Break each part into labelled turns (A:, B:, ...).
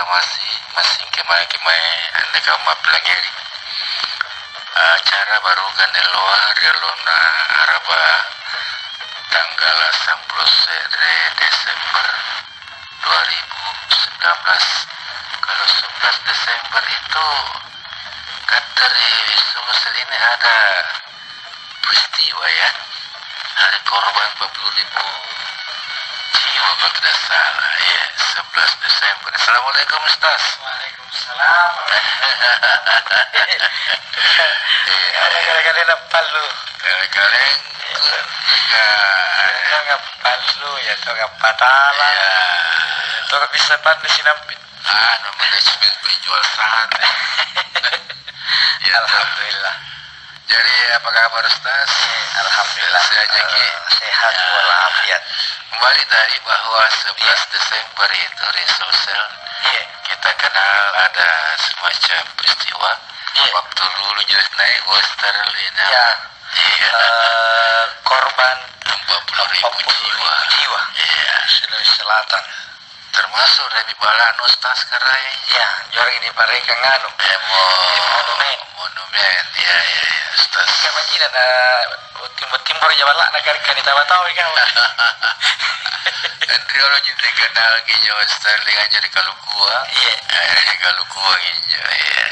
A: masing kemai anda kama pelangeri acara baru kan eloa rialona araba tanggal 10 Desember 2019. Kalau 11 Desember itu kan dari Sumsel ini ada peristiwa ya, hari korban 40.000 jiwa kalau tidak salah ya, 11 Desember. Assalamualaikum Ustaz.
B: Waalaikumsalam. Kali-kali napal lu.
A: Kali-kali
B: Nggak palu ya, tuh nggak patala. Tuh nggak bisa pandu sinampit.
A: Namanya cuma penjual sate. Ya,
B: Alhamdulillah.
A: jadi apa kabar Ustaz?
B: Alhamdulillah. Sehat walafiat.
A: Kembali tadi bahwa 11 Desember itu di sosial kita kenal ada semacam peristiwa waktu dulu jelas naik Australia.
B: Korban
A: 40.000 jiwa. Iya,
B: Sulawesi Selatan.
A: termasuk dari Balan Ustaz Karaya.
B: Ya, jor ini mereka nganu.
A: Monumen. Ya, Ustaz.
B: Kemarin ada timur Jawa lah, negara kan kita tahu kan.
A: Andriolo juga kenal gitu Ustaz dengan jadi Kalukua. Kalukua gitu. Iya.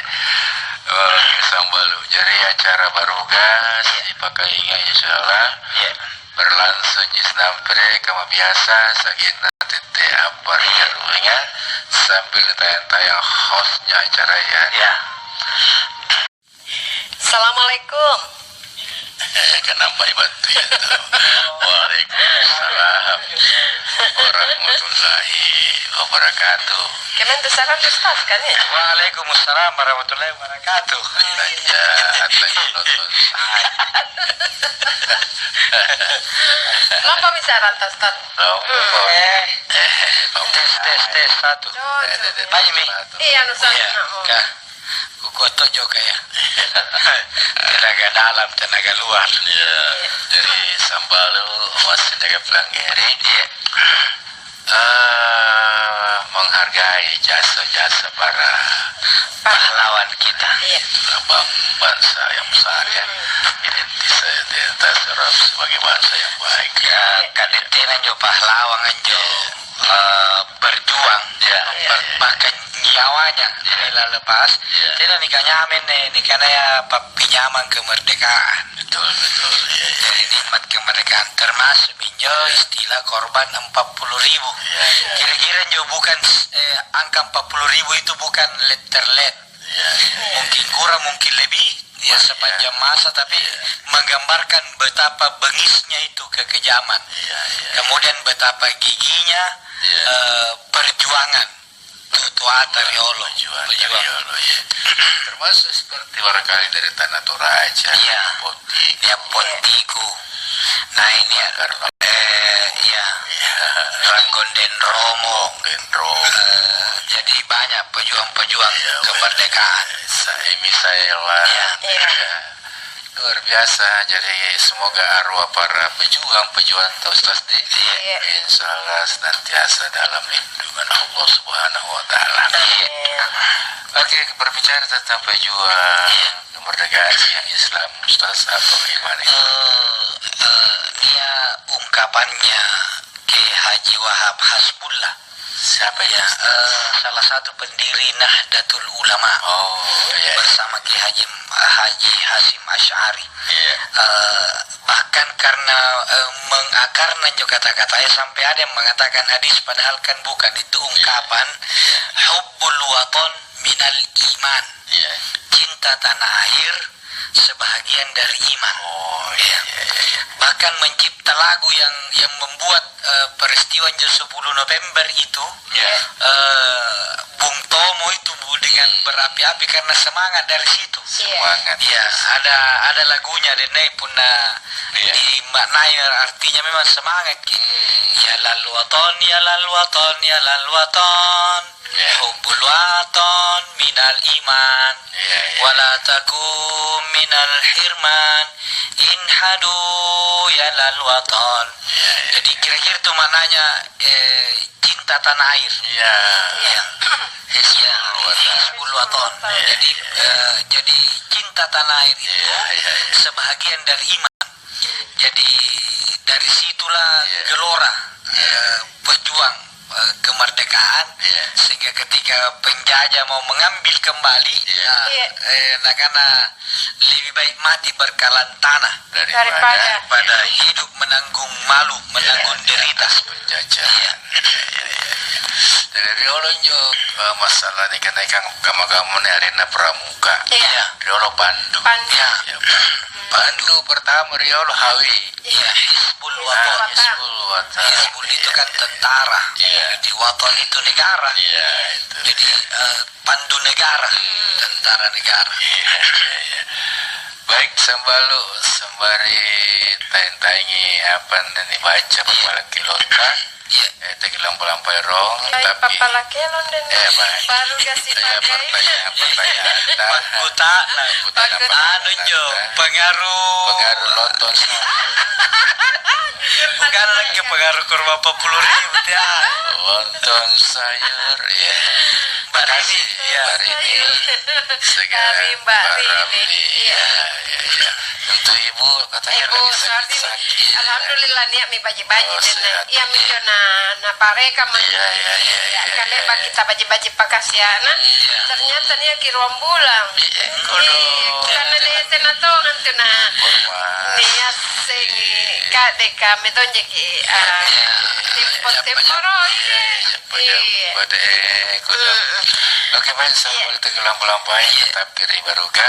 A: Oh, sambalu. Jadi acara barugas dipakai insyaallah. Berlangsung di Snampre kama biasa sagina tete apa ruangnya sambil tayang-tayang hostnya acara ya.
C: Assalamualaikum.
A: Kenapa dibantu ya? Waalaikumsalam warahmatullahi wabarakatuh.
C: Kemen besaran Ustaz kan ya?
B: Waalaikumsalam warahmatullahi wabarakatuh.
A: Tanya nonton.
C: Lapa bisaran Ustaz?
B: Tes satu. Baik mi.
C: Iya Ustaz.
B: Kah, kukoto juga ya. Tenaga dalam, tenaga luar.
A: Ya, dari Sambalu masih jaga pelangeri. Menghargai jasa-jasa para
B: Pahlawan kita.
A: abang bangsa yang besar ya, identitas Arab sebagai bangsa yang baik ya.
B: Kadetinan jo pahlawan anjo berjuang bahkan nyawanya rela lepas tidak nikahnya amin nikahnya ya pinjaman kemerdekaan.
A: Betul ya.
B: Dari nikmat kemerdekaan termasuk injo istilah korban 40.000. Kira-kira jo bukan angka 40.000 itu bukan letterlet. Mungkin kurang mungkin lebih ya sepanjang masa, tapi menggambarkan betapa bengisnya itu kekejaman. Kemudian betapa giginya perjuangan tuata riolo
A: Ya. Termasuk seperti barangkali dari Tanah Toraja,
B: Pontiku. Nah ini Ranggonden Romo. Jadi banyak pejuang-pejuang kemerdekaan.
A: Saya luar biasa. Jadi semoga arwah para pejuang Ustaz insyaallah senantiasa dalam lindungan Allah Subhanahu wa taala. Oke, berbicara tentang pejuang kemerdekaan yang Islam Ustaz, apa gimana?
B: Dia ungkapannya Ki Haji Wahab Hasbullah.
A: Siapa ya?
B: Salah satu pendiri Nahdlatul Ulama bersama Ki Haji Hasim Asy'ari. Bahkan karena mengakarnya juga kata-katanya sampai ada yang mengatakan hadis padahal kan bukan, itu ungkapan hubbul waton minal iman. Cinta tanah air sebahagian dari iman. Bahkan mencipta lagu yang membuat peristiwa 10 November itu Bung Tomo itu dengan berapi-api karena semangat dari situ.
A: Semangat.
B: Ada lagunya Denai pun dimaknai artinya memang semangat. Ya lal waton, ya lal waton, ya lal waton. Hubbul waton minal iman. Wala takum minal hirman. Inhadu ya lal waton. Jadi kira-kira itu maknanya cinta tanah air. Jadi cinta tanah air itu sebahagian dari iman. Jadi dari situlah gelora pejuang kemerdekaan, sehingga ketika penjajah mau mengambil kembali, karena lebih baik mati berkalan tanah daripada hidup menanggung malu, menanggung derita
A: penjajah. Dari riolo nyo masalah ni kenaikan kamu ni arena pramuka. Riolo Pandu. Pandu pertama riolo Hawi.
B: Hizbul Waton. Hizbul itu kan tentara. Di Waton itu negara. Jadi Pandu negara, tentara negara.
A: Baik sambalu sembari tayangi apa nanti baca kepala kilota. Tegilang pelampai rong,
C: tapi papala kelon dan baru kasih
A: pertanyaan pengaruh lontong
B: bukan lagi pengaruh kurma 40.000 ya
A: lontong sayur Mbak Rini segala Mbak Rini untuk ibu katanya
C: ibu
A: lagi sakit.
C: Alhamdulillah nih mi baji-baji dan iya mi na pareka mah kale pak kita baji-baji pakasiana ternyata dia kiruam bulan karena dia tenatongan tu na dia sing kadeka metonje ki temporo
A: pada oke baik sambil tenggelam lampai tetap kiri baruga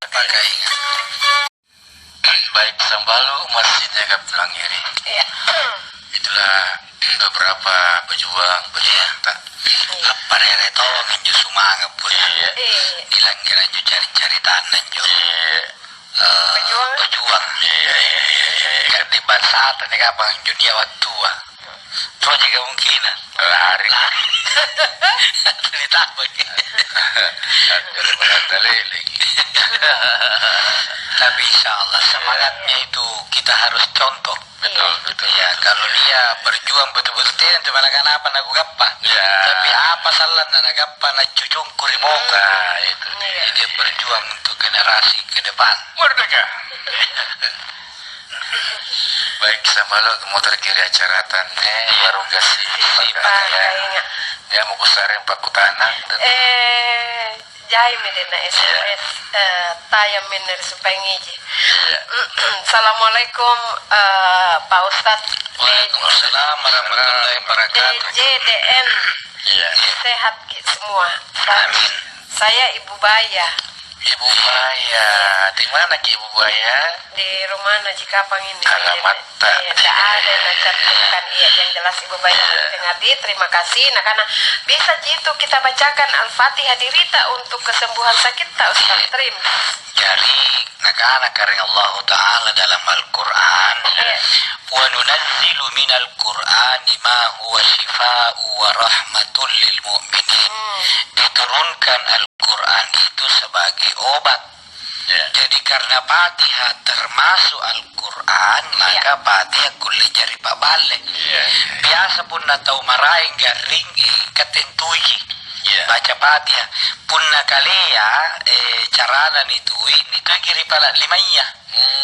A: pakai baik sambalu masjidnya Kaptulang Iri. Itulah beberapa pejuang tak apa reto nganju sumanga pun dilanggar anju cari-cari tanah jo pejuang kan di saat ini kapang dunia waktu terus juga mungkin lari ditambah jadi menandali tapi insya Allah semangatnya itu kita harus contoh. Betul. Ya, kalau dia berjuang betul-betul nanti malakan apa nak gappa. Tapi apa salah nak gappa nak cucung kurimoka itu. Dia berjuang untuk generasi ke depan. Merdeka. Baik sama lo motor kiri acara tanne baru kasih dia mau kusarin Pak Kutanang.
C: Jai medena SMS tayang mener supaya ngiji. Assalamualaikum Pak Ustadz.
B: Waalaikumsalam warahmatullahi wabarakatuh.
C: JDN sehat semua. Amin. Saya Ibu Baya.
A: Ibu Baya, di mana Ibu Baya?
C: Di rumah Najikapang ini.
A: Alamat tak?
C: Tidak ada yang cantumkan yang jelas Ibu Baya Tengadi. Terima kasih. Nah karena bisa itu kita bacakan Al-Fatihah dirita untuk kesembuhan sakit tak Ustaz Trim.
B: Jadi nakana kareng Allah Ta'ala dalam Al-Quran wa nunazzilu minal Qur'ani ma huwa shifa'u wa rahmatul lil mu'minin. Diturunkan Al-Quran itu sebagai obat. Jadi karena Fatihah termasuk Al-Quran maka Fatihah kulle jari pak balik. Biasa pun natau maraing garing ketentui baca Fatihah punna kalea carana nitui kiri pala limanya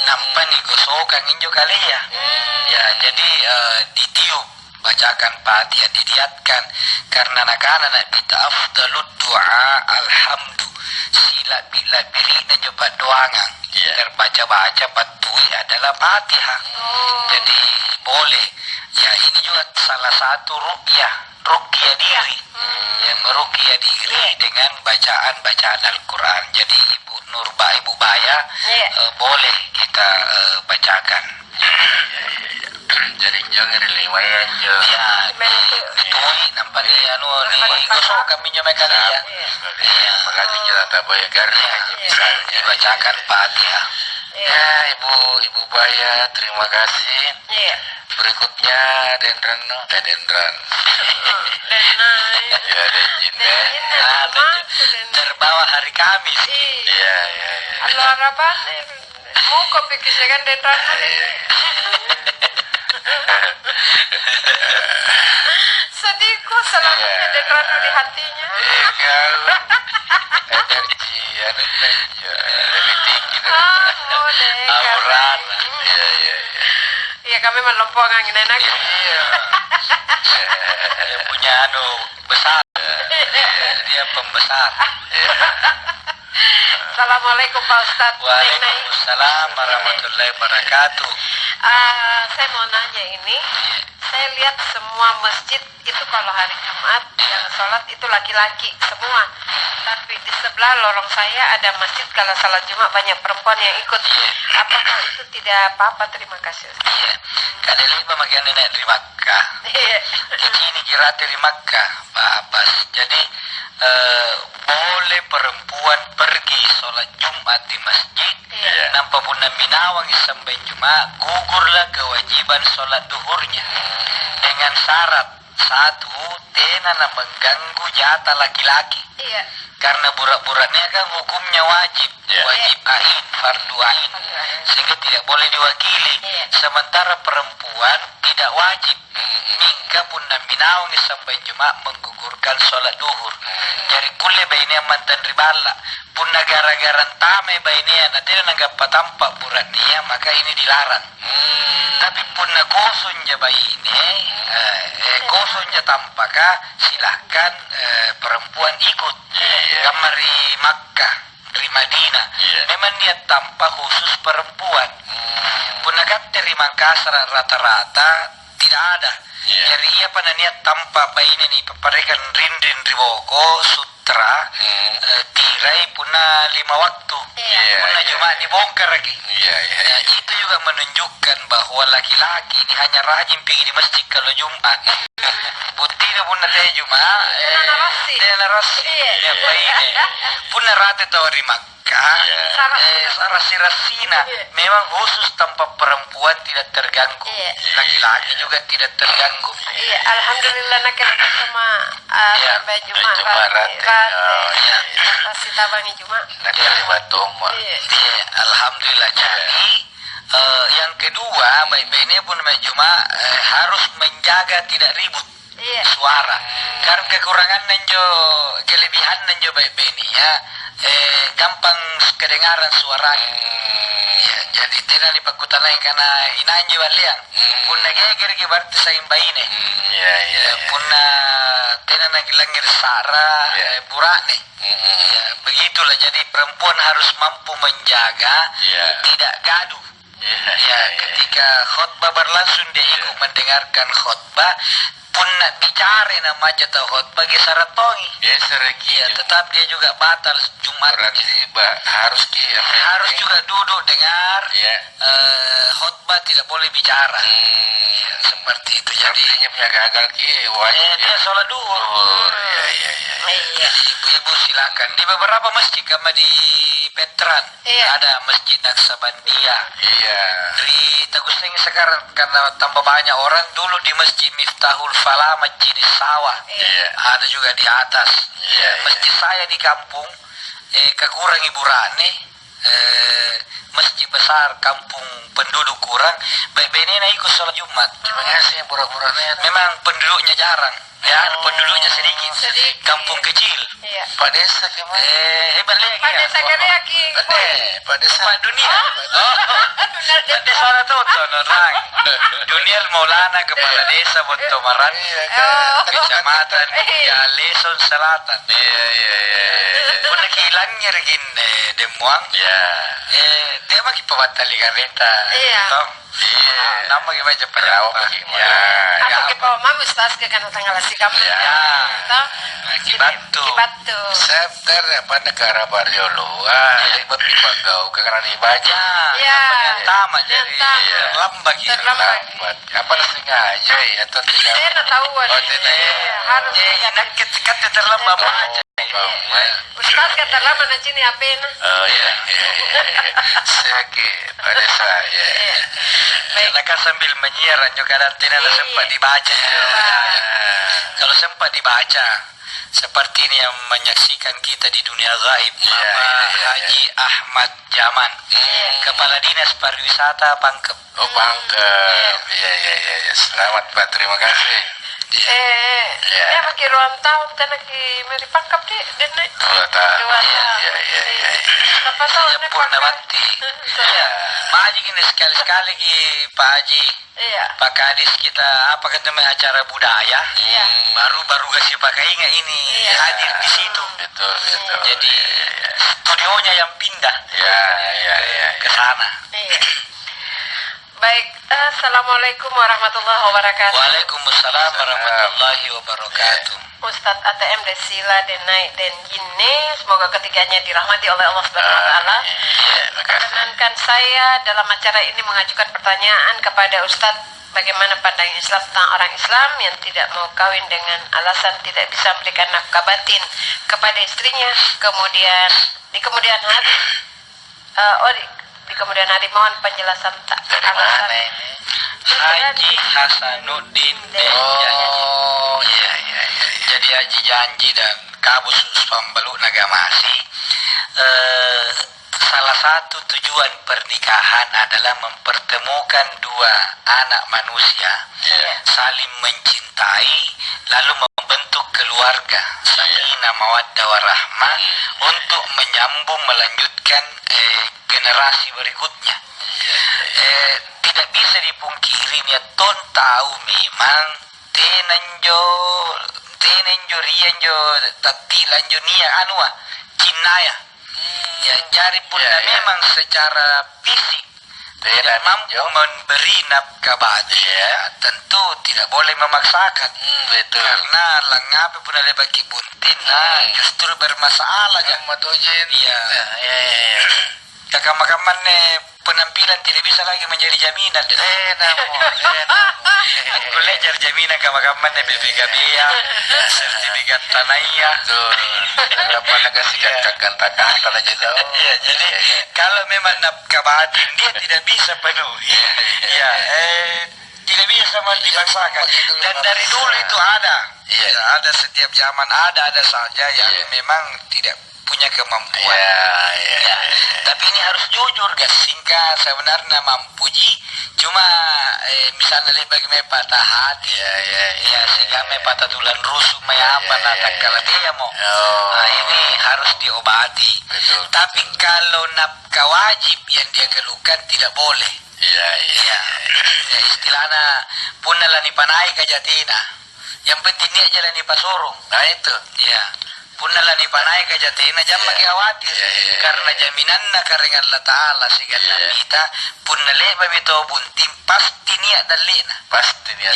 B: nampak nih gosokan injo kalea ya jadi ditiup bacakan Fatihah didiatkan karena nakana nak kita afdalud doa alhamdu sila bila birina coba doangan terbaca-baca patui adalah Fatihah jadi boleh ya ini juga salah satu ruqyah diri yang meruqyah diri dengan bacaan Al-Quran. Jadi Ibu Baya boleh kita bacakan.
A: Jadi jangan riwayat jo.
B: Ya, itu nampak ni ni gosok kami nyomekan ya.
A: Makanya kita tak boleh garnya misalnya
B: bacakan Fatihah.
A: Ya, Ibu Baya, terima kasih. Berikutnya Dendran. Ya,
B: terbawa hari Kamis.
A: Iya.
C: Halo harapan mau kopi kisakan Dendran. sedihku selalu ada ranu di hatinya.
A: Energi lebih tinggi dari
C: aurat.
A: Iya.
C: Iya, kami melompat angin enak.
B: Iya. Dia punya besar. Dia pembesar.
C: Assalamualaikum Pak Ustadz.
B: Waalaikumsalam warahmatullahi wabarakatuh.
C: Saya mau nanya ini. Saya lihat semua masjid itu kalau hari Jumat yang sholat itu laki-laki semua. Tapi di sebelah lorong saya ada masjid kalau sholat Jumat banyak perempuan yang ikut. Apakah itu tidak apa-apa? Terima kasih.
B: Iya. Kada lima bagian nenek di Makkah. Ini kira dari Makkah, Pak Abbas. Jadi boleh perempuan pergi sholat Jumat di masjid. Nampak pun minawang sampai Jumat, gugurlah kewajiban sholat duhurnya dengan syarat satu, tenana mengganggu jatah laki-laki. Karena burak-buraknya kan hukumnya wajib ain, fardu ain, sehingga tidak boleh diwakili. Sementara perempuan tidak wajib. Mingka pun naminawang sampai Jumat menggugurkan sholat duhur. Jadi boleh bayinya mantan ribala. Pun negara-gara tame bayinya nanti nagap tampak buraknya, maka ini dilarang. Tapi pun kosonja bayi ini, kosonja tampakah silahkan perempuan ikut. Kamari Makkah, di Madinah, memang niat tanpa khusus perempuan. Punakat dari Makassar rata-rata tidak ada. Jadi ia pada niat tanpa bayi ini paparikan rindin riboko sutra tirai punah 5 waktu. Punah Jumat dibongkar lagi. Nah, itu juga menunjukkan bahwa laki-laki ini hanya rajin pergi di masjid kalau Jumat. Putih punah teh Jumat. Dia narasi. Ya bayi ini. Punah rata tawari Makkah. Sarasi-rasina. Memang khusus tanpa perempuan tidak terganggu. Laki-laki juga tidak terganggu.
C: Alhamdulillah nak sama sampai Jumat. Pasti tabangi Jumat.
A: Nak kalimat toma.
B: Alhamdulillah. Jadi yang kedua, baik-baik ini pun Jumat harus menjaga tidak ribut suara. Karena kekurangan nanjo, kelebihan nanjo baik-baik ini ya, gampang kedengaran suaranya. Jadi tidak dipakutan lain karena inanya baliang. Punna geger ke berarti saing bayi nih. Punna tidak lagi langir sara burak nih. Begitulah, jadi perempuan harus mampu menjaga tidak gaduh. Ketika khutbah berlangsung dia ikut mendengarkan khutbah. Punna bicara nama jatah khutbah gesaratongi. Tetap dia juga batal Jumat.
A: Berarti harus
B: juga duduk dengar khutbah, tidak boleh bicara. Seperti itu. Jadi
A: punya gagal
B: dia sholat duhur. Ibu-ibu silakan. Di beberapa masjid kama di Petran ada masjid Naksabandia. Di Taguseng sekarang karena tambah banyak orang, dulu di masjid Miftahul Falah, masjid di sawah. Ada juga di atas. Masjid saya di kampung kekurang ibu Rane, masjid besar kampung penduduk kurang, baik-baik ini ikut sholat Jumat.
A: Gimana sih yang pura-puranya?
B: Memang penduduknya jarang, penduduknya sedikit. Kampung kecil.
A: Pak desa gimana?
B: Balik
C: Pak desa kereki.
A: Pak desa.
B: Pak dunia. Pak desa ada tuh orang. Dunia Maulana kepala desa Bontomaran, kecamatan Jaleson Selatan. Pun hilangnya regin demuang. Dia maki pebatali kareta. Nama gimana cepat jawab begini.
C: Apa ke Pak Mam Ustaz ke kana tanggal sikap.
B: Kibatu.
A: Septer apa negara Barjolo. Ini berpipagau karena dibaca.
B: Pertama jadi lambat.
A: Apa sengaja atau tidak?
C: Saya tahu. Harus
B: ketika terlambat aja.
C: Ustaz kata lama na sini apa na?
A: Sakit pada saya.
B: Mereka sambil menyiar juga tidak sempat dibaca. Kalau sempat dibaca, seperti ini yang menyaksikan kita di dunia gaib, Bapak Haji Ahmad Jaman, Kepala Dinas Pariwisata Pangkep.
A: Pangkep. Selamat Pak, terima kasih.
C: Dia bagi ruang tahun tanah ki meri pangkap di dan
A: 2 tahun.
C: 2 tahun.
A: Iya.
C: Apa tahu
B: Ya Purnawati. Iya. Pak Haji gini sekali-sekali Pak Haji.
C: Iya.
B: Pak Kadis kita apa kan namanya acara budaya.
C: Iya.
B: Baru kasih pakai ingat ini hadir di situ.
A: Betul.
B: Jadi studionya yang pindah.
A: Iya.
B: Ke sana.
C: Iya. Baik, assalamualaikum warahmatullahi wabarakatuh.
B: Waalaikumsalam warahmatullahi wabarakatuh.
C: Ustadz ATM Desila Denai dan Gine, semoga ketiganya dirahmati oleh Allah Subhanahu Wa Taala. Perkenankan saya dalam acara ini mengajukan pertanyaan kepada Ustadz, bagaimana pandangan Islam tentang orang Islam yang tidak mau kawin dengan alasan tidak bisa memberikan nafkah batin kepada istrinya, kemudian di kemudian hari di kemudian hari mohon penjelasan alasan.
B: Haji Hasanuddin iya. Jadi Haji Janji dan Kabus Pambelu Nagamasi, salah satu tujuan pernikahan adalah mempertemukan dua anak manusia saling mencintai lalu membentuk keluarga sakinah mawaddah warahmah untuk menyambung melanjutkan generasi berikutnya. Tidak bisa dipungkiri ya ton tahu memang tenenjo rienjo tatilanjo nia anua cinaya ya cari pun memang secara fisik tidak mampu memberi nafkah batin tentu tidak boleh memaksakan
A: Betul.
B: karena lengape pun ada bagi buntin justru bermasalah ya kakak-kakak penampilan tidak bisa lagi menjadi jaminan. Belajar jaminan kakak-kakak BPKB ya, sertifikat tanahnya.
A: Berapa negasikan kakak-kakak aja tahu.
B: Ya, jadi kalau memang nafkah batin dia tidak bisa penuhi. Tidak bisa dipaksakan. Dan dari dulu itu ada. Ada setiap zaman ada saja yang memang tidak punya kemampuan. Tapi ini harus jujur guys, sehingga sebenarnya mampu cuma misalnya bagaimana patah hati sehingga patah tulang rusuk apa kalau dia mau ini harus diobati.
A: Betul.
B: Tapi kalau nafkah wajib yang dia keluhkan tidak boleh. Istilahnya punna lani panai ke jatina, yang penting dia jalan di pasurung.
A: Nah itu
B: Punna lani panai ke jatina jangan khawatir karena jaminan karena Allah Ta'ala segala kita punna leba mito buntim pasti niat dalina
A: pasti dia.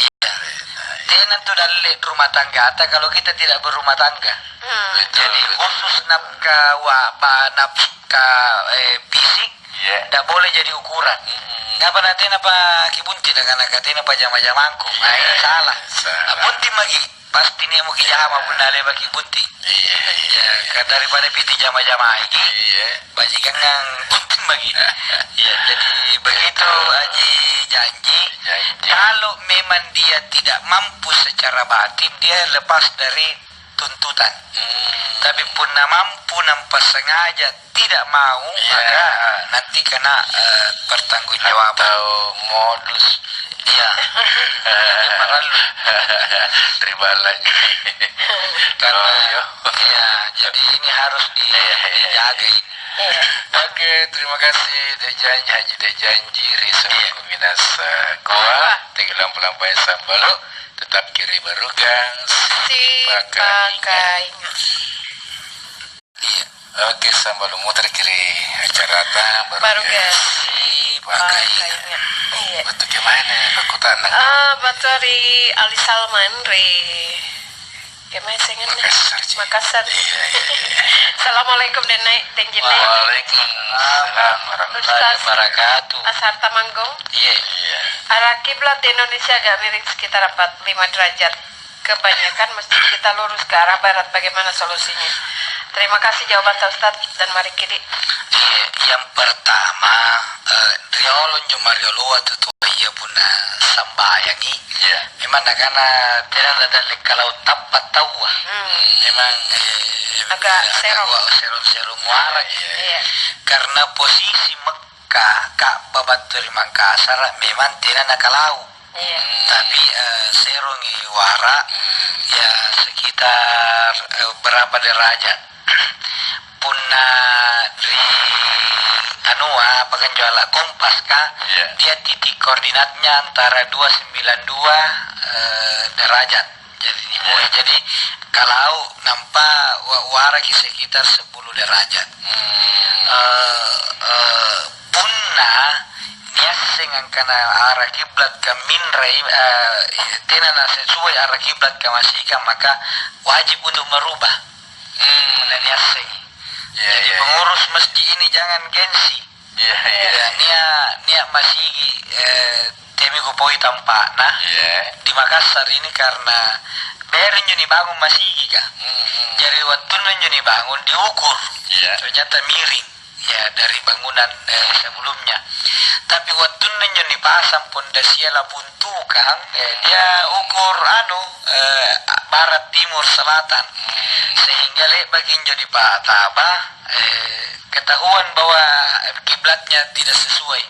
B: Tenan tu dalle rumah tangga kalau kita tidak berumah tangga. Jadi khusus nafkah fisik tidak boleh jadi ukuran. Ngapa nanti napa kibunti dengan katanya pajama-jamangku. Ini salah. Bunti lagi pasti nih mau kijama pun nale bagi bunti. Daripada piti jama-jama ini. Bajikan yang bunti bagi. Jadi begitu Haji Janji. Kalau memang dia tidak mampu secara batin, dia lepas dari tuntutan. Tapi pun mampu nampak sengaja tidak mau, maka nanti kena pertanggungjawaban.
A: Atau modus. Terima lagi.
B: Karena jadi ini harus dijaga ini.
A: Oke, terima kasih Dejanji Haji Dejanji Risau Minasa Goa Tegelam Pelampai Sambalu tetap kiri barugang
C: Si pakai.
A: Oke, Sambalu muter kiri acara
C: Barugas.
A: Si pakai. Betul gimana bakutan?
C: Batori Ali Salman gimana sengen Makassar. Assalamualaikum Denai Denjine.
A: Waalaikumsalam warahmatullahi wabarakatuh.
C: Asar Tamanggong. Arah kiblat di Indonesia agak miring sekitar 45 derajat. Kebanyakan masjid kita lurus ke arah barat. Bagaimana solusinya? Terima kasih jawaban Ustaz dan mari kiri.
B: Yang pertama, riolon jumariolo atau iya puna sambayangi. Memang karena tidak ada kalau tapat tahu. Memang
C: agak
B: serum warak. Karena posisi Mekah Ka'bah Batur Makassar memang tidak nakalau.
C: Iya.
B: Tapi serongi wara ya sekitar berapa derajat. Punna di apa kan jualan kompas kah? Dia titik koordinatnya antara 292 derajat. Jadi kalau nampak wara sekitar 10 derajat. Punna niaseng angkana arah kiblat ke minrai tenana sesuai arah kiblat ke masika maka wajib untuk merubah. Niaseng. Jadi pengurus masjid ini jangan gengsi. Nia masih temi kupoi tampak di Makassar ini karena berinya nih bangun masih kah. Jadi waktu nih bangun diukur. Ternyata miring ya dari bangunan sebelumnya. Tapi waktu nih pasang pondasi la buntukan dia ukur barat timur selatan. Sehingga bagi jadi Pak Taba ketahuan bahwa kiblatnya tidak sesuai.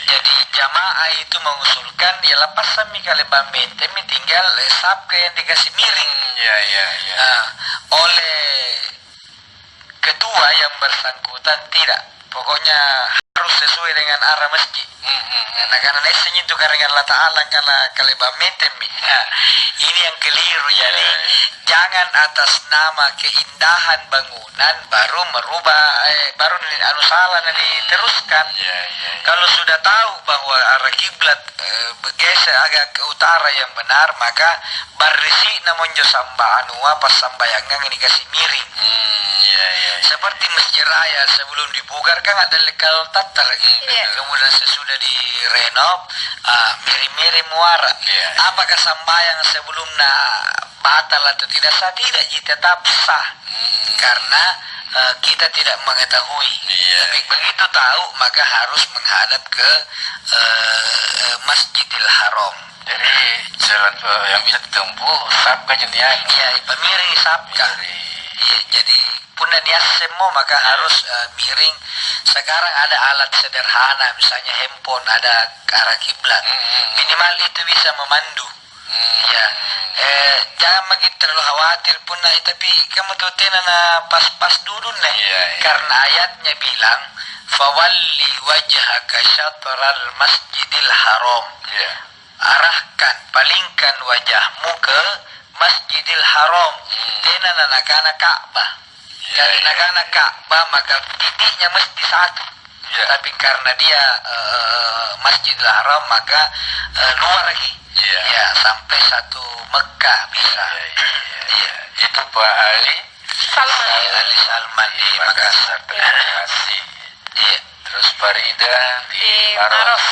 B: Jadi jamaah itu mengusulkan ya lepas sami kali bamente tinggal sabka yang dikasih miring. Oleh ketua yang bersangkutan tidak. Pokoknya harus sesuai dengan arah masjid. Nah karena lesnya itu karena Allah Ta'ala karena kali bamente ini yang keliru jadi. Jangan atas nama keindahan bangunan baru merubah baru salah diteruskan. Kalau sudah tahu bahwa arah kiblat bergeser agak ke utara yang benar maka barisi namonjo samba pas sambayangan ini kasih miring. Seperti masjid raya sebelum dibugar kan ada lekal tatar kemudian sesudah direnov miring-miring muara. Apakah sambayang sebelumnya batal atau tidak sah? Tidak, tetap sah karena kita tidak mengetahui. Tapi begitu tahu maka harus menghadap ke Masjidil Haram.
A: Jadi jalan yang bisa ditempuh sabka jadinya.
B: Pemiring sabka. Jadi punah dia semua maka harus miring. Sekarang ada alat sederhana misalnya handphone ada arah kiblat. Minimal itu bisa memandu. Jangan begitu terlalu khawatir pun tapi kamu tuh tenana pas dulu karena ayatnya bilang fawalli wajhaka syatral masjidil haram. Arahkan palingkan wajahmu ke Masjidil Haram. Tenana nakana Ka'bah. Dari nakana Ka'bah maka titiknya mesti satu. Tapi karena dia Masjidil Haram maka luar lagi. Sampai satu Mekah bisa.
A: Itu Pak Ali
B: Salman di Makassar.
A: Terima kasih. Terus Farida di Maros.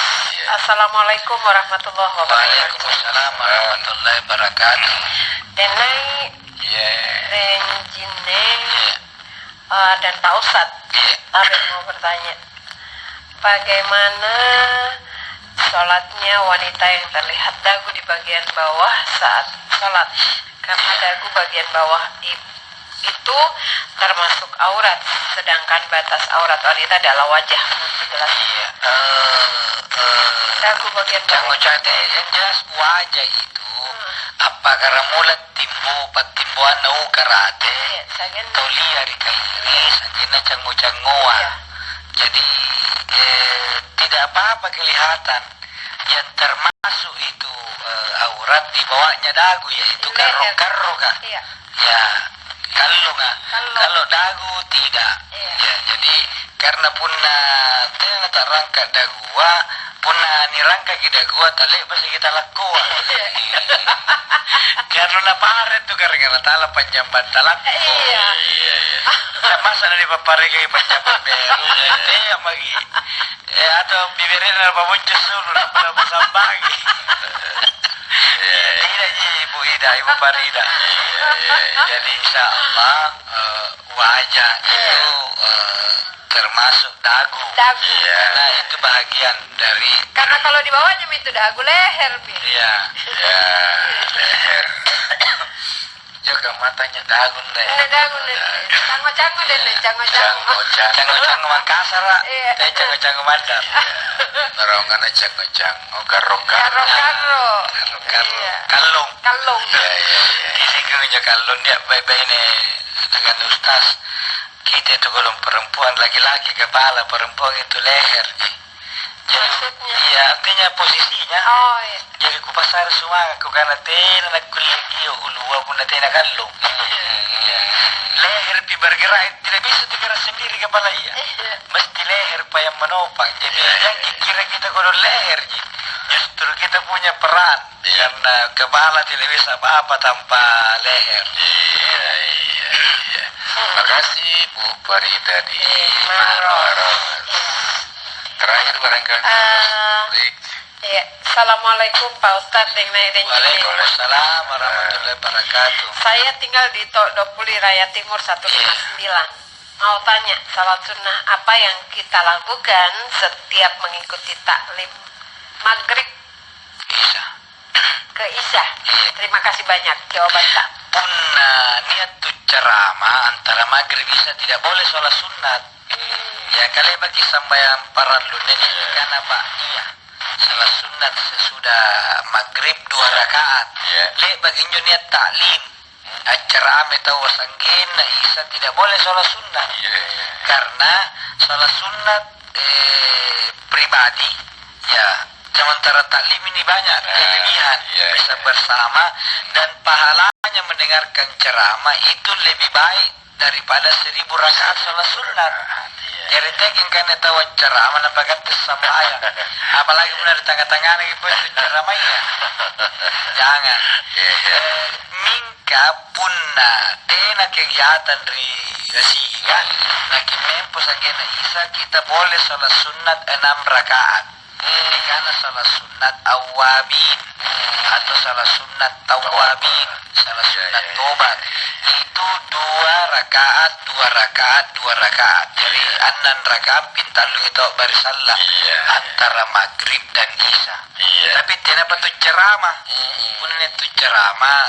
C: Assalamualaikum warahmatullahi wabarakatuh.
B: Waalaikumsalam warahmatullahi wabarakatuh.
C: Denai Renjine dan Pak Ustadz. Abang mau bertanya, bagaimana sholatnya wanita yang terlihat dagu di bagian bawah saat sholat? Karena dagu bagian bawah itu termasuk aurat, sedangkan batas aurat wanita adalah wajah. Jelas. Dagu bagian bawah.
B: Yang jelas wajah itu apa karena mulat timbuan nau karate tolia di kairi sakina cangu-canguan. Jadi tidak apa-apa kelihatan. Yang termasuk itu aurat di bawahnya dagu yaitu karo kah? Kalau dagu tidak. Jadi karena punna tena tak rangka dagua punna ni rangka kita gua tale pasti kita lakukan. Karena naparet tu karena tala panjamban talak. Masa dari papare kay panjamban beru. Magi. Atau bibirin apa muncul sulu apa sambagi. Tidak Ibu Ida, Ibu Farida. Jadi insya Allah wajah itu termasuk dagu. Nah itu bagian dari.
C: Karena kalau di bawahnya itu dagu leher.
A: Leher. Jaga matanya dagun deh.
C: Ini dagun deh. Cango-cango deh, cango-cango.
B: Cango-cango Makassar lah.
C: Iya.
B: Cango-cango Mandar.
A: Orang kan cango-cango, karo-karo.
C: Karo-karo. Iya.
B: Kalung.
C: Kalung.
A: Iya, iya, iya.
B: Ini gerunya kalung dia baik-baik ini dengan Ustaz. Kita itu kalau perempuan laki-laki kepala, perempuan itu leher.
C: Maksudnya?
B: Iya, artinya posisinya.
C: Oh iya.
B: Jadi ku pasar semua aku karena tena nak kuliah ulua pun tena kalung. Leher pi bergerak tidak bisa digerak sendiri kepala iya. Mesti leher pa yang menopang. Jadi yang kira kita kalau leher justru kita punya peran karena kepala tidak bisa apa-apa tanpa leher.
A: Iya, iya, iya. Makasih Bu Farida di
C: Maros.
A: Terakhir barangkali. Baik.
C: Iya. Assalamualaikum Pak Ustadz yang naik dan
B: Waalaikumsalam warahmatullahi wabarakatuh.
C: Saya tinggal di Tok Dopuli Raya Timur 159. Mau tanya, salat sunnah apa yang kita lakukan setiap mengikuti taklim maghrib
B: Bisa.
C: ke Isya? Terima kasih banyak jawaban tak.
B: Punna niat tu ceramah antara maghrib Isya tidak boleh sholat sunat. Ya kali bagi sambayan para lunen ini karena pak iya sholat sunat sesudah maghrib 2 rakaat. Le bagi niat taklim acara ame tahu sanggin Isya tidak boleh sholat sunat. Karena sholat sunat pribadi ya sementara taklim ini banyak kelebihan bisa bersama dan pahalanya mendengarkan ceramah itu lebih baik daripada 1000 rakaat sholat sunat. Jadi tekin kan tahu ceramah nampaknya sama ayah. Apalagi benar di tengah-tengah lagi pun ceramahnya. Jangan. Mingka punna tena kegiatan di Rasiga. Lagi mempus agena Isa kita boleh sholat sunat 6 rakaat. Karena sholat sunat awabin atau sholat sunat tawabin, sholat sunat tobat itu 2 rakaat, 2 rakaat, 2 rakaat. Jadi 6 rakaat pintalu itu barisalah antara maghrib dan isya. Tapi kenapa tu ceramah? Pun itu ceramah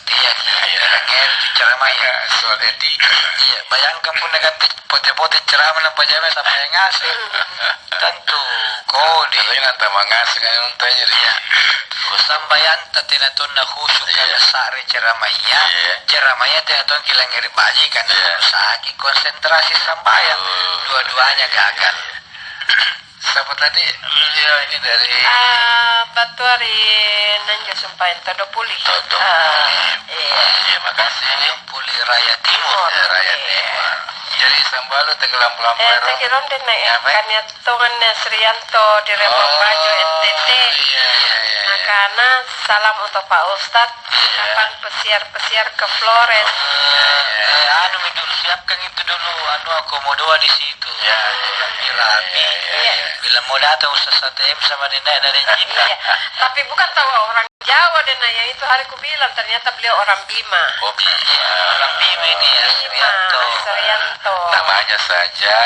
B: dia itu ceramah ya soal etika. Iya, bayangkan pun dengan pote-pote ceramah nampak jamnya sampai yang ngasih. Tentu kau
A: Tapi nanti mangas kan untanya dia.
B: Sambayan tatina tunna khusyuk kana sare ceramahnya. Ceramahnya tina tun kilang ngeri baji kan usahaki konsentrasi sambayan. Dua-duanya gagal.
A: Siapa tadi? Ya ini dari
C: Batuari Nanjo Sumpahin Todopuli.
A: Iya, makasih.
B: Puli Raya Timur.
A: Raya Timur. Jadi sambalu tenggelam pelampiran.
C: Tegelon din na kanya tungan na Srianto di Repong Bajo NTT. Nakana salam untuk Pak Ustadz. Kapan pesiar-pesiar ke Flores?
B: Anu dulu siapkan itu dulu komodo di situ. Rapi. Bila mau datang Ustaz ATM sama Nenek dari Cinta.
C: Tapi bukan tahu orang Jawa dan ya itu hari ku bilang ternyata beliau orang Bima.
A: Oh Bima.
B: Orang Bima ini ya
C: Srianto.
A: Namanya saja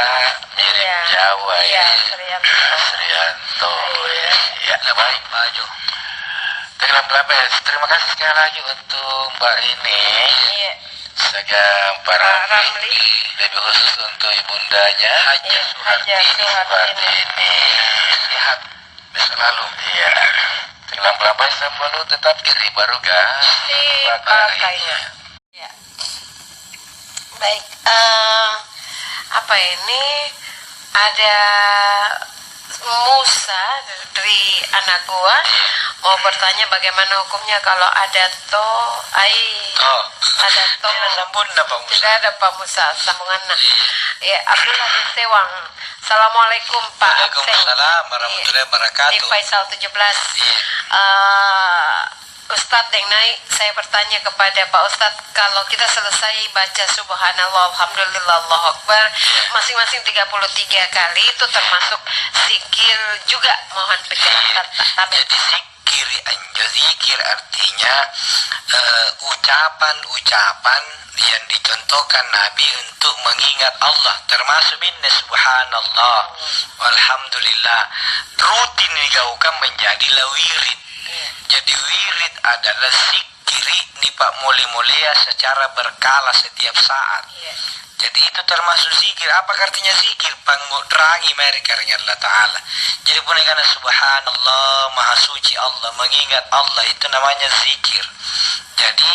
A: mirip Jawa ya.
C: Srianto.
A: Ya, baik Maju. Tenggelam pelapis. Terima kasih sekali lagi untuk Mbak ini. Saga para
C: Ramli.
A: Lebih khusus untuk ibundanya Haja Suhartini ini sehat selalu. Iya. Tenggelam pelapis selalu tetap iri baru gas pakainya.
C: Ya. Baik. Apa ini ada Musa dari anak gua mau bertanya bagaimana hukumnya kalau ada ada
B: sambun Pak Musa.
C: Tidak ada Pak Musa sambungannya. Ya, Abdullah bin Sewang. Assalamualaikum Pak.
B: Waalaikumsalam warahmatullahi wabarakatuh.
C: Di Faisal 17. Ustadz yang naik, saya bertanya kepada Pak Ustadz, kalau kita selesai baca Subhanallah, Alhamdulillah, Allahu Akbar, masing-masing 33 kali, itu termasuk zikir juga, mohon penjelasan.
B: Jadi zikir artinya ucapan-ucapan yang dicontohkan Nabi untuk mengingat Allah, termasuk inna subhanallah, alhamdulillah, rutin digaungkan menjadi wirid. Jadi wirid adalah zikir zikiri ni Pak mulai-mulai secara berkala setiap saat. Jadi itu termasuk zikir. Apa artinya zikir? Pangudrangi mereka dengan Allah Ta'ala. Jadi pun karena subhanallah, maha suci Allah, mengingat Allah, itu namanya zikir. Jadi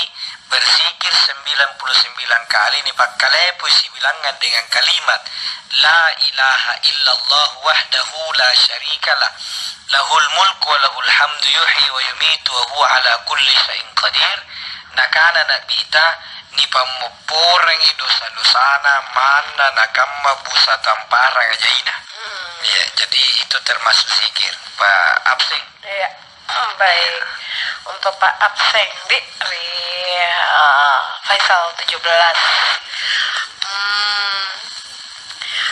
B: berzikir 99 kali ini Pak Kalepu isi bilangan dengan kalimat La ilaha illallah wahdahu la syarikalah lahul mulku wa lahul hamdu yuhyi wa yumitu wa huwa ala kulli syai'in qadir. Nakana nabita ni pamuporang dosa-dosana mana nakamma busa tamparang ajaina. Ya, jadi itu termasuk zikir Pak Abseng.
C: Iya. Baik. Untuk Pak Abseng di Faisal 17.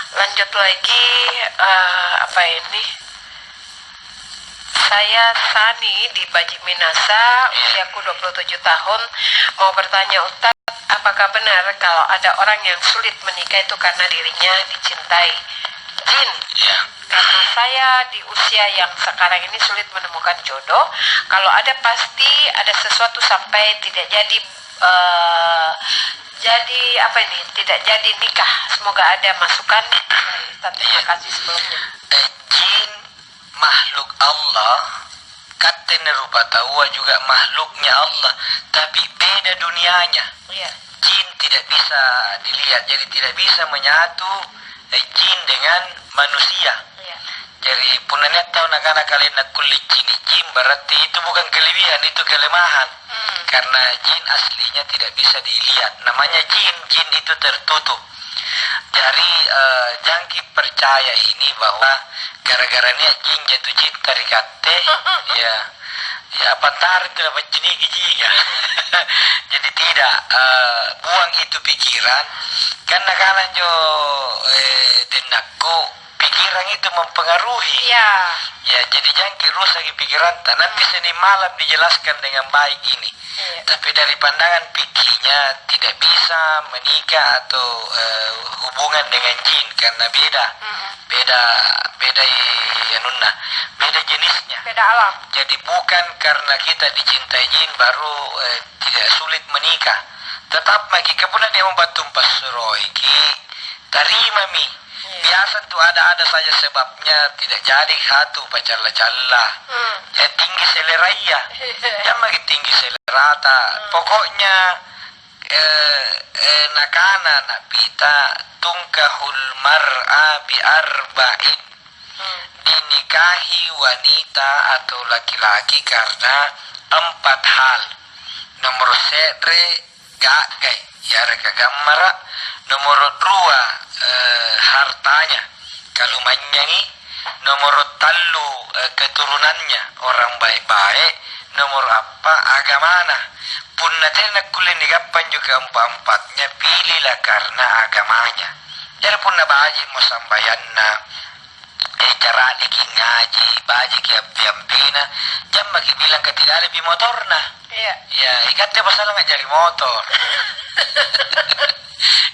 C: Lanjut lagi, apa ini? Saya Sani di Baji Minasa, usiaku 27 tahun. Mau bertanya Ustadz, apakah benar kalau ada orang yang sulit menikah itu karena dirinya dicintai jin? Karena saya di usia yang sekarang ini sulit menemukan jodoh. Kalau ada pasti ada sesuatu sampai tidak jadi tidak jadi nikah. Semoga ada masukan. Terima kasih sebelumnya.
B: Jin makhluk Allah, kata rupa tahu juga makhluknya Allah, tapi beda dunianya. Jin tidak bisa dilihat, jadi tidak bisa menyatu jin dengan manusia. Jadi punanya tahu nak kalian nak kulit jin berarti itu bukan kelebihan, itu kelemahan. Karena jin aslinya tidak bisa dilihat. Namanya jin itu tertutup. Jadi jangki percaya ini bahwa gara-gara ini jin jatuh cinta dikate, ya pantar itu dapat jenis gijinya. Jadi tidak, buang itu pikiran. Karena jo denakku pikiran itu mempengaruhi. Ya, jadi jangki rusak pikiran. Nanti seni malam dijelaskan dengan baik ini. Tapi dari pandangan pikirnya tidak bisa menikah atau hubungan dengan jin karena beda beda jenisnya,
C: beda alam.
B: Jadi bukan karena kita dicintai jin baru tidak sulit menikah. Tetap maki kepunan dia membantu pasuroi ki terima mi. Biasa tuh ada saja sebabnya tidak jadi satu pacar calla. Ya tinggi seleraya. Ya makin tinggi selerata. Pokoknya nakana napita tungkahul mar'a bi arba'in. Dinikahi wanita atau laki-laki karena 4 hal. Nomor sedre gagai ya reka gamara. Nomor 2 hartanya kalau manyangi. Nomor 3 keturunannya orang baik-baik. Nomor 4 agamana. Pun nanti nak kulit nigapan juga 4-4-nya pilihlah karena agamanya. Jadi pun na baji mo sambayan na cara lagi ngaji baji ki abdi-abdina jam bagi bilang ke tidak lebih motor na. Ya ikatnya masalah ngajari motor.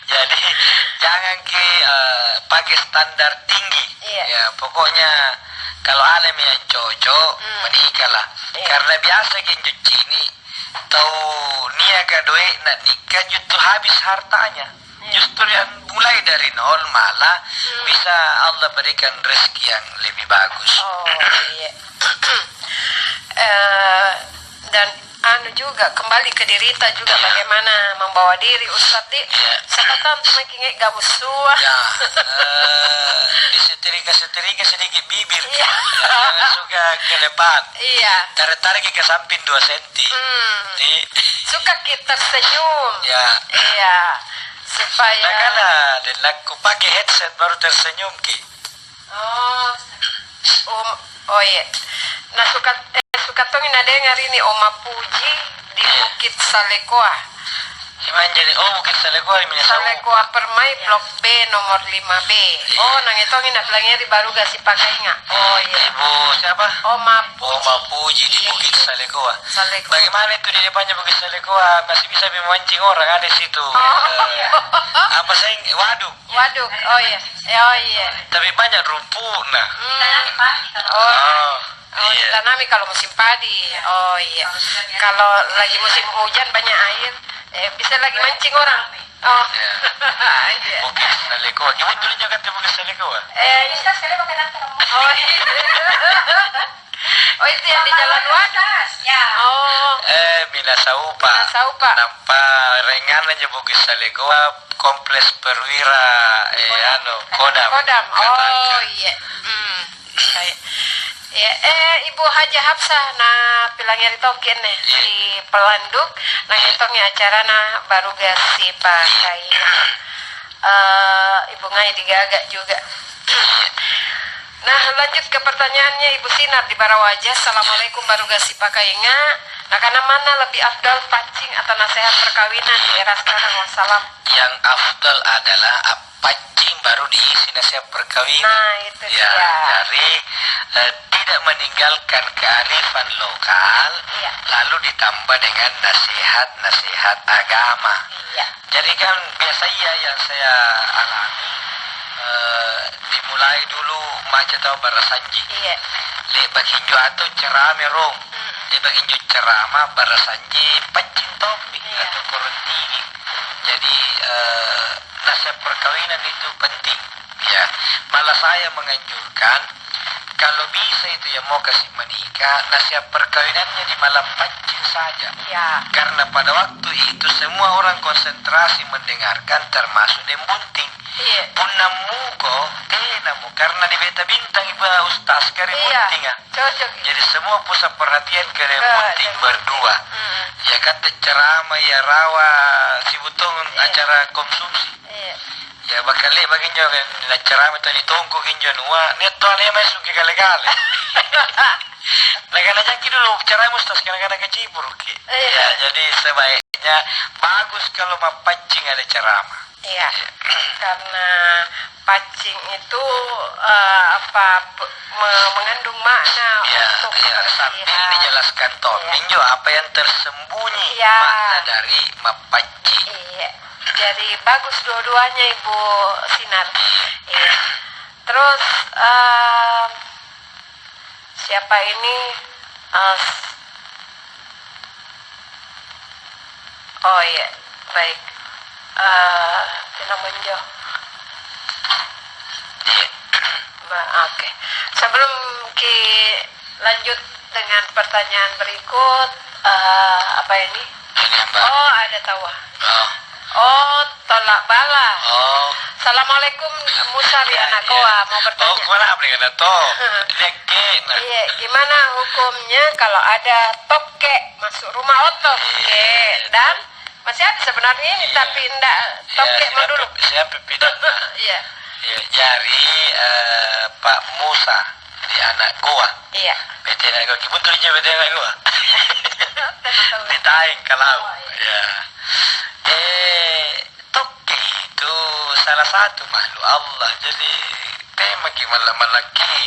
B: Jadi jangan pakai standar tinggi. Ya pokoknya kalau alam yang cocok menikahlah. Karena biasa genjuk ini tahu niaga doe nak nikah justru habis hartanya. Justru yang mulai dari nol malah bisa Allah berikan rezeki yang lebih bagus.
C: Dan juga kembali ke dirita juga bagaimana membawa diri Ustadz di sekarang makin gabus tua.
B: Disetrika sedikit bibir. Jangan suka ke depan. Tarik ke samping 2 senti.
C: Suka kita tersenyum. Supaya
B: dan aku pakai headset baru tersenyum ki.
C: Nah suka tongin ada dengar ini Oma Puji di Bukit Salekoa.
B: Gimana jadi? Oh, Bukit Salekua ini
C: Salekua Permai Blok B nomor 5B. Oh, nang itu nggak bilangnya di baru gak sih pakai nggak? Oh iya.
B: Ibu siapa?
C: Oma Puji.
B: Oma Puji di Bukit Salekua.
C: Salekua.
B: Bagaimana itu di depannya Bukit Salekua? Masih bisa memancing orang ada di situ. Apa sih? Waduk.
C: Waduk. Oh iya. Oh iya.
B: Tapi banyak rumput nah.
C: Oh,
B: iya.
C: ditanami kalau musim padi. Oh iya. Kalau lagi musim hujan banyak air, bisa lagi mancing orang. Oh. Iya.
B: Bukit Salekua. Gimana dulunya kata Bukit Salekua?
C: Oh iya. Oh itu yang di Jalan Wadas. Ya. Oh.
B: Minasaupa.
C: Minasaupa.
B: Nampak rengan aja Bukit Salekua kompleks perwira Kodam.
C: Kodam. Oh iya. Ya, Ibu Haja Hafsah na pilangnya ditokin nih di Pelanduk, nah hitungnya acara na baru gasi pakai. Ibu ngai digagak juga. Nah lanjut ke pertanyaannya Ibu Sinar di Barawaja. Assalamualaikum baru gasi pakai nga. Nah karena mana lebih afdal pancing atau nasihat perkawinan di era sekarang? Wassalam.
B: Yang afdal adalah pancing baru diisi nasihat perkawinan.
C: Nah itu
B: ya,
C: dia.
B: Dari tidak meninggalkan kearifan lokal, lalu ditambah dengan nasihat-nasihat agama.
C: Iya.
B: Jadi kan biasa yang saya alami dimulai dulu macet atau barasanji.
C: Iya.
B: Lepas hinju atau ceramah rong. Lepas hinju ceramah barasanji pancing topi atau korun tinggi. Jadi nasihat perkawinan itu penting. Ya, malah saya menganjurkan kalau bisa itu yang mau kasih menikah, nasihat perkawinannya di malam pancing saja.
C: Ya.
B: Karena pada waktu itu semua orang konsentrasi mendengarkan termasuk dembunting.
C: Iya.
B: Pun namuko, namu karena di beta bintang ibu ustaz kari bunting.
C: Cocok.
B: Jadi semua pusat perhatian ke bunting berdua. Ya kata ceramah ya rawa si butong acara konsumsi.
C: Iya.
B: Ya bakal bagian juga na ceramah itu ditunggu kinjo nuwa neto ane masuk ke kale-kale. Lagan aja dulu ceramah ustaz kadang-kadang kecibur ki. Ya jadi sebaiknya bagus kalau mau pancing ada ceramah.
C: Iya, karena pancing itu mengandung makna untuk
B: sambil dijelaskan Minjo apa yang tersembunyi makna dari mapancing.
C: Iya, jadi bagus dua-duanya Ibu Sinar. Iya. Terus siapa ini? Oh iya, baik. Namanya oke. Sebelum lanjut dengan pertanyaan berikut, apa ini? Oh, ada tawa. Oh, tolak bala.
B: Oh.
C: Assalamualaikum Musari anak koa mau bertanya.
B: Oh, kemana apa dengan to?
C: Iya, gimana hukumnya kalau ada toke masuk rumah otok? Dan masih ada sebenarnya ini, tapi enggak toke mau dulu.
B: Siapa pidana?
C: Iya.
B: Jari Pak Musa di anak gua.
C: Iya.
B: PT anak gua, betulnya PT anak gua. Ditaing kalau. Ya. Toke itu salah satu makhluk Allah. Jadi tema gimana malaki.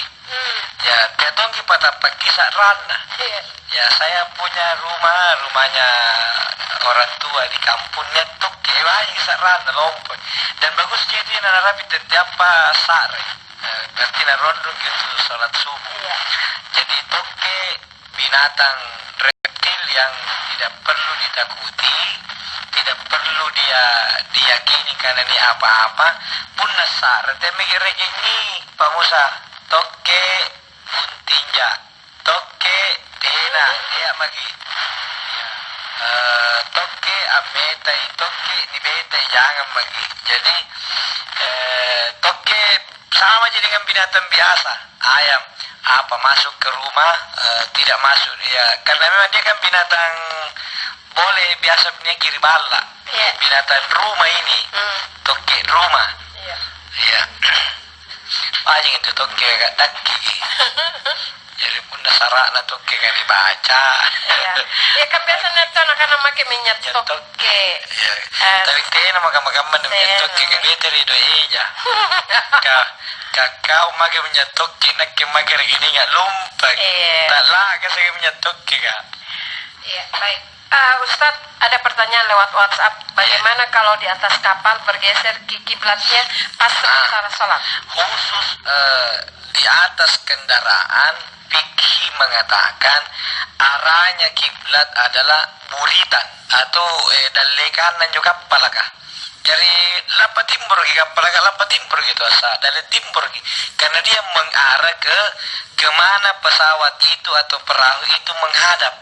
B: Ya, tetongki pada kisah rana. Ya, saya punya rumahnya orang tua di kampungnya toke lagi kisah rana lompok. Dan bagusnya itu yang rapi setiap sare. Berarti rondo gitu sholat subuh. Jadi toke binatang reptil yang tidak perlu ditakuti, tidak perlu dia diyakini karena ini apa-apa pun nasar. Tapi ini Pak Musa toke untinja, toke tena dia magi. Toke ameta toke ni beta jangan bagi. Jadi toke sama aja dengan binatang biasa, ayam apa masuk ke rumah tidak masuk ya karena memang dia kan binatang boleh biasa punya kiri bala. Binatang rumah ini toke rumah. Iya. Paling itu toke agak daki. Jadi pun sarana tuh kayak dibaca.
C: Iya. Ya kan biasanya tuh anak-anak pakai minyak toke.
B: Iya. Tapi kayaknya makan-makan minyak toke kan dia dari doanya. Kau makan minyak toke, nak makan gini nggak lumpang. Tak lah kasih minyak toke kak.
C: Iya, baik. Ustadz, ada pertanyaan lewat WhatsApp. Bagaimana kalau di atas kapal bergeser kiblatnya pas sementara sholat?
B: Khusus di atas kendaraan, fikih mengatakan arahnya kiblat adalah buritan atau dari kanan juga kapalakah. Jadi lapa timur gitu asa dari timur karena dia mengarah ke kemana pesawat itu atau perahu itu menghadap.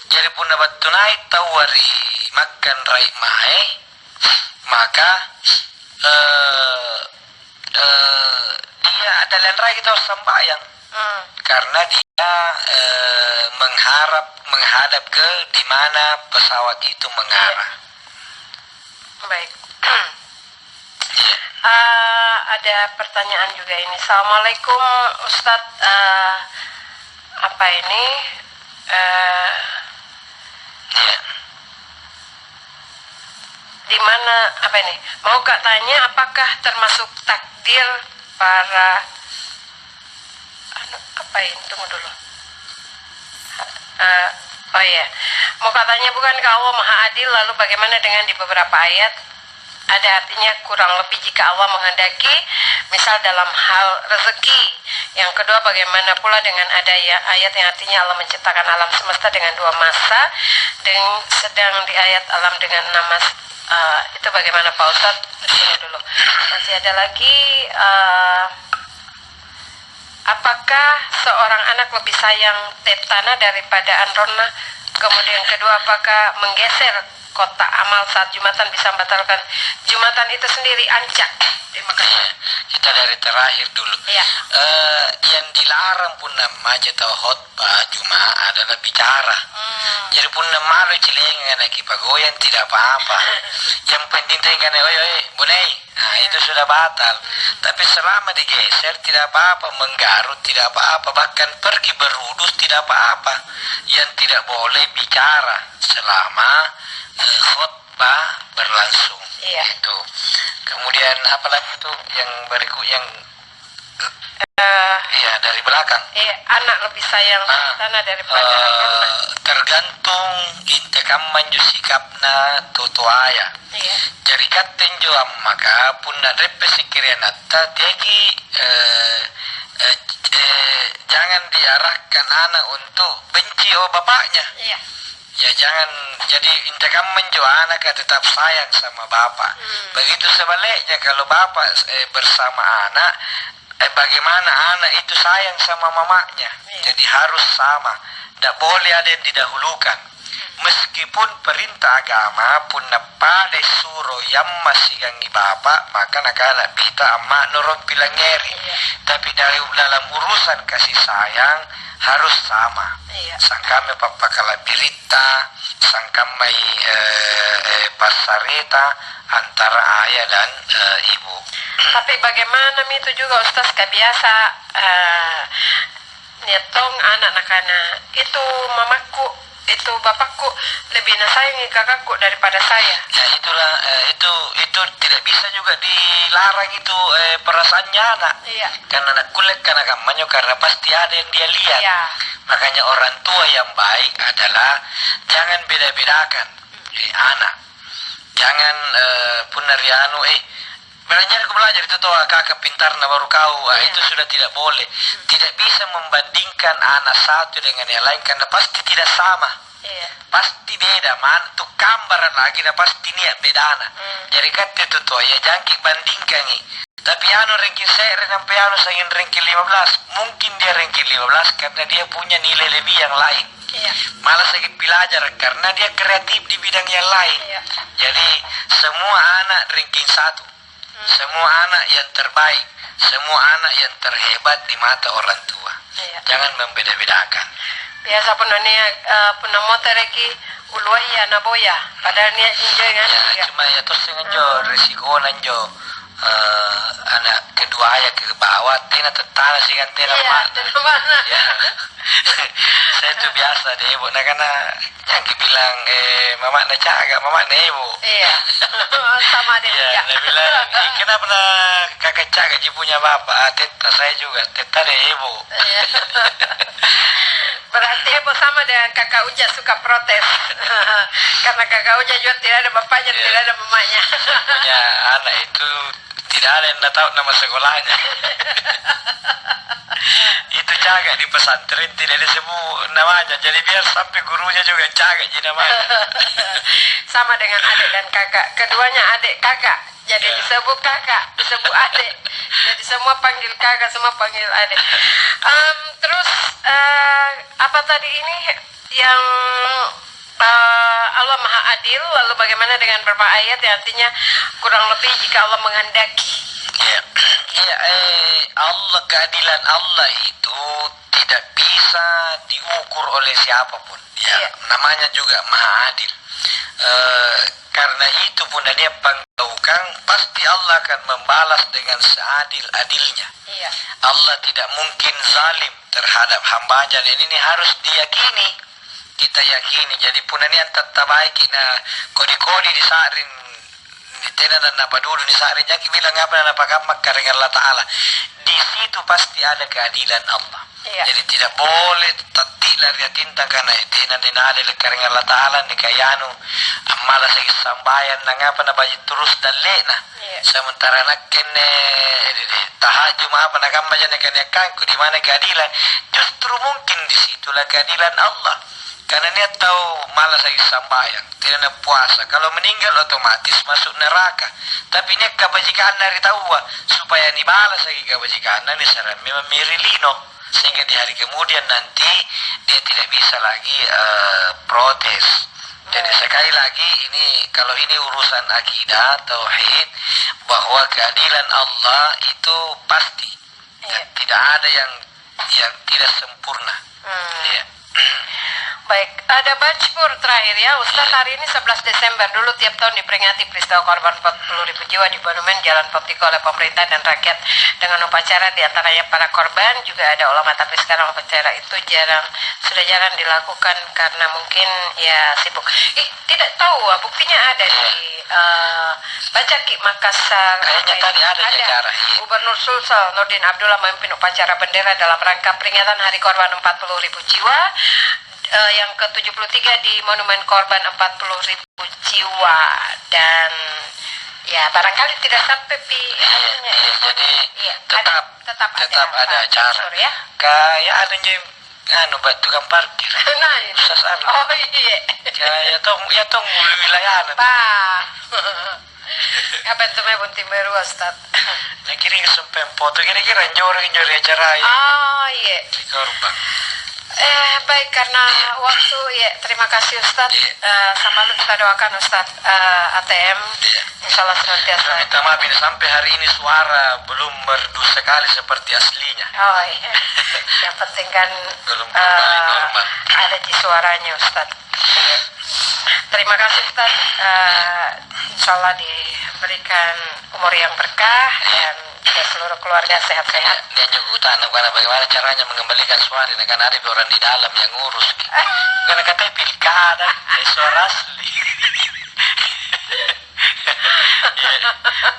B: Jadi pun dapat tunai tawari makan raik mae maka dia ada lain rai kita sembahyang karena dia menghadap ke di mana pesawat itu mengarah.
C: Baik. Ada pertanyaan juga ini. Assalamualaikum Ustadz, apa ini? Di mana apa ini? Mau Kak tanya apakah termasuk takdir para apa ini? Tunggu dulu. Oh iya. Mau katanya bukan Allah Maha Adil, lalu bagaimana dengan di beberapa ayat ada artinya kurang lebih jika Allah menghendaki, misal dalam hal rezeki. Yang kedua, bagaimana pula dengan ada ayat yang artinya Allah menciptakan alam semesta dengan 2 masa dan sedang di ayat alam dengan 6 masa. Itu bagaimana Pak Ustadz? Sini dulu. Masih ada lagi. Apakah seorang anak lebih sayang tanah daripada Androna? Kemudian kedua, apakah menggeser kotak amal saat Jumatan bisa membatalkan Jumatan itu sendiri? Ancak. Terima kasih.
B: Kita dari terakhir dulu.
C: Ya.
B: Yang dilarang pun namanya atau khotbah Jumat adalah bicara. Jadi pun nama cilengan kipagoyan tidak apa-apa. Yang penting kan boleh. Nah, itu sudah batal. Tapi selama digeser tidak apa-apa, menggarut tidak apa-apa, bahkan pergi berudus tidak apa-apa. Yang tidak boleh bicara selama khotbah berlangsung.
C: Iya.
B: Itu. Kemudian apa lagi itu yang berikut yang iya dari belakang.
C: Anak lebih sayang tanah daripada Androna.
B: Tergantung intekam manju sikapna tutuaya.
C: Iya.
B: Jadi katen jo maka pun repe sikirianata tegi jangan diarahkan anak untuk benci bapaknya. Iya. Ya jangan, jadi intekam menjual anak tetap sayang sama bapak. Begitu sebaliknya kalau bapak bersama anak, bagaimana anak itu sayang sama mamanya. Jadi harus sama, tidak boleh ada yang didahulukan. Meskipun perintah agama pun pada suruh yang masih gangi bapak, maka nak bita emak nurut bilang ngeri. Tapi dalam urusan kasih sayang harus sama. Sangkame papa kala berita, sangkame pasareta antara ayah dan ibu.
C: Tapi bagaimana itu juga Ustaz kebiasa nyetong anak-anak itu mamaku, itu bapakku lebih nasayangi kakakku daripada saya.
B: Ya itulah itu tidak bisa juga dilarang itu perasaannya anak.
C: Iya.
B: Karena anak kulit karena kampanye karena pasti ada yang dia lihat.
C: Iya.
B: Makanya orang tua yang baik adalah jangan beda-bedakan anak. Jangan punarianu belajar itu tuh kakak pintar na baru kau itu sudah tidak boleh. Tidak bisa membandingkan anak satu dengan yang lain karena pasti tidak sama. Pasti beda man tuh gambaran lagi dah pasti niat beda anak. Jadi kan itu tuh ya jangan bandingkan nih. Tapi anu ranking saya sampai anu saya ranking 15 mungkin dia ranking 15 karena dia punya nilai lebih yang lain. Malah saya belajar karena dia kreatif di bidang yang lain. Jadi semua anak ranking 1. Semua anak yang terbaik, semua anak yang terhebat di mata orang tua. Jangan membeda-bedakan.
C: Biasa pun motor lagi uluaya naboya. Padahal niat enjoy kan?
B: Ya cuma ya terus sengaja resiko nanjo anak kedua ayah ke bawah tena tetana sih kan tena
C: mana
B: ya. Saya tuh biasa deh ibu nah karena yang bilang mama na caga mama na ibu
C: iya sama deh
B: ya dia bilang kenapa na kakak caga punya bapak teta saya juga teta deh ibu
C: iya. Berarti Ibu sama dengan kakak Uja suka protes karena kakak Uja juga tidak ada bapaknya, tidak ada mamanya.
B: Punya anak itu tidak ada yang tahu nama sekolahnya. Itu caga di pesantren tidak disebut namanya, jadi biar sampai gurunya juga caga jadi namanya.
C: Sama dengan adik dan kakak, keduanya adik kakak, jadi disebut kakak, disebut adik, jadi semua panggil kakak, semua panggil adik. Terus apa tadi ini yang Allah Maha Adil, lalu bagaimana dengan beberapa ayat yang artinya kurang lebih jika Allah menghendaki.
B: Allah, keadilan Allah itu tidak bisa diukur oleh siapapun. Namanya juga Maha Adil. Karena itu pun dia pangkaukan pasti Allah akan membalas dengan seadil-adilnya. Allah tidak mungkin zalim terhadap hambanya, dan ini harus diyakini, kita yakini. Jadi pun ini yang tetap baik kodi-kodi disarin tena dan apa dulu disarin jadi bilang apa dan apa karena Allah Ta'ala di situ pasti ada keadilan Allah. Jadi tidak boleh tatilah dia tinta karena tena dan ada karena Allah Ta'ala ni kayanu amalah segi sambayan nang apa na baju terus dan lena sementara nak kene tahajum apa nak kamaja nak kene kanku di mana keadilan, justru mungkin di situlah keadilan Allah. Karena dia tahu malas lagi sambayang, tidak ada puasa. Kalau meninggal otomatis masuk neraka. Tapi ini kebajikan dari tahu supaya dibalas lagi kebajikan ini saran memang mirilino, sehingga di hari kemudian nanti dia tidak bisa lagi protes. Jadi sekali lagi ini kalau ini urusan akidah tauhid bahwa keadilan Allah itu pasti dan tidak ada yang tidak sempurna.
C: Baik, ada bacpur terakhir ya Ustaz. Hari ini 11 Desember dulu tiap tahun diperingati peristiwa korban 40.000 jiwa di Monumen Jalan Poptiko oleh pemerintah dan rakyat dengan upacara diantaranya para korban, juga ada ulama, tapi sekarang upacara itu sudah jarang dilakukan karena mungkin ya sibuk. Tidak tahu, buktinya ada di Bacaki Makassar.
B: Kayaknya tadi ada acara.
C: Gubernur Sulsel Nurdin Abdullah memimpin upacara bendera dalam rangka peringatan Hari Korban 40.000 jiwa. Yang ke-73 di Monumen Korban 40.000 jiwa, dan ya barangkali tidak sampai
B: jadi tetap ada acara
C: ya.
B: Kayak ada tukang parkir
C: oh iya
B: kayak tong wilayah
C: Pak apa itu mah bunti meru Ustaz
B: kira sampai foto kira-kira nyori acara
C: iya
B: di korban.
C: Baik, karena waktu terima kasih Ustaz. Sama lu kita doakan Ustaz ATM insyaallah senantiasa.
B: Minta maaf ini sampai hari ini suara belum merdu sekali seperti aslinya.
C: Oh iya. Yang penting kan
B: belum kembali normal.
C: Ada di suaranya Ustaz. Terima kasih Ustaz. Insyaallah diberikan umur yang berkah dan juga seluruh keluarga sehat-sehat.
B: Dan juga utana karena bagaimana caranya mengembalikan suara, karena ada orang di dalam yang ngurus. Karena katanya pilkada, suara asli.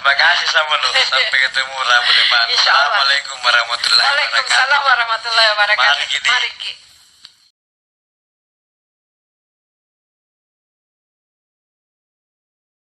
B: Makasih sama lu. Sampai ketemu Rabu depan. Assalamualaikum warahmatullahi wabarakatuh.
C: Waalaikumsalam warahmatullahi wabarakatuh.
B: Mari kita.